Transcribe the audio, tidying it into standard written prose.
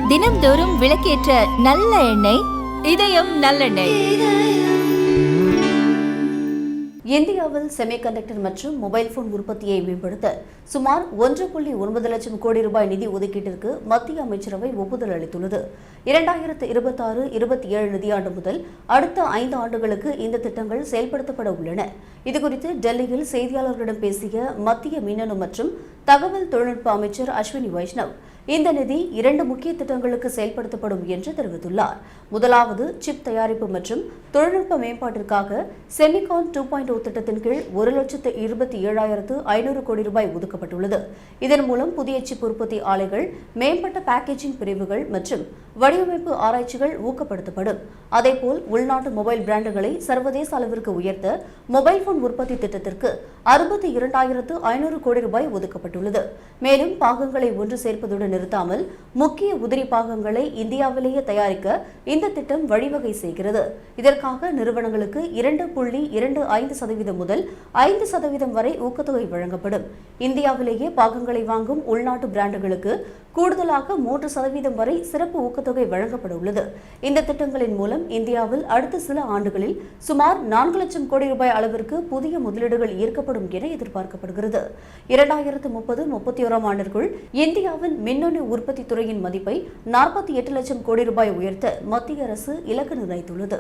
தினம்தோறும் விளக்கேற்ற நல்ல எண்ணெய் இதயம் நல்லெண்ணெய். இந்தியாவில் செமிகண்டக்டர் மற்றும் மொபைல் போன் உற்பத்தியை மேம்படுத்த சுமார் 1.9 லட்சம் கோடி ரூபாய் நிதி ஒதுக்கீட்டிற்கு மத்திய அமைச்சரவை ஒப்புதல் அளித்துள்ளது. 2026-27 நிதியாண்டு முதல் அடுத்த 5 ஆண்டுகளுக்கு இந்த திட்டங்கள் செயல்படுத்தப்பட உள்ளன. இதுகுறித்து டெல்லியில் செய்தியாளர்களிடம் பேசிய மத்திய மின்னணு மற்றும் தகவல் தொழில்நுட்ப அமைச்சர் அஸ்வினி வைஷ்ணவ், இந்த நிதி 2 முக்கிய திட்டங்களுக்கு செயல்படுத்தப்படும் என்று தெரிவித்துள்ளார். முதலாவது, சிப் தயாரிப்பு மற்றும் தொழில்நுட்ப மேம்பாட்டிற்காக செமிகான் 2.0 திட்டத்தின் கீழ் 1,27,500 கோடி ரூபாய் ஒதுக்கப்பட்டுள்ளது. இதன் மூலம் புதிய சிப் உற்பத்தி ஆலைகள், மேம்பட்ட பேக்கேஜிங் பிரிவுகள் மற்றும் வடிவமைப்பு ஆராய்ச்சிகள் ஊக்கப்படுத்தப்படும். அதேபோல் உள்நாட்டு மொபைல் பிராண்டுகளை சர்வதேச அளவிற்கு உயர்த்த மொபைல் போன் உற்பத்தி திட்டத்திற்கு 62,500 கோடி ரூபாய் ஒதுக்கப்பட்டுள்ளது. மேலும் பாகங்களை ஒன்று சேர்ப்பதுடன் நிறுத்தாமல் முக்கிய உதிரி பாகங்களை இந்தியாவிலேயே தயாரிக்க இந்த திட்டம் வழிவகை செய்கிறது. இதற்காக நிறுவனங்களுக்கு 2.25% முதல் 5% வரை ஊக்கத்தொகை வழங்கப்படும். இந்தியாவிலேயே பாகங்களை வாங்கும் உள்நாட்டு பிராண்டுகளுக்கு கூடுதலாக 3% வரை சிறப்பு ஊக்கத்தொகை வழங்கப்பட உள்ளது. இந்த திட்டங்களின் மூலம் இந்தியாவில் அடுத்த சில ஆண்டுகளில் சுமார் 4 லட்சம் கோடி ரூபாய் அளவிற்கு புதிய முதலீடுகள் ஈர்க்கப்படும் என எதிர்பார்க்கப்படுகிறது. 2030-31 ஆண்டிற்குள் இந்தியாவின் மின்னணு உற்பத்தி துறையின் மதிப்பை 48 லட்சம் கோடி ரூபாய் உயர்த்த மத்திய அரசு இலக்கு நிர்ணயித்துள்ளது.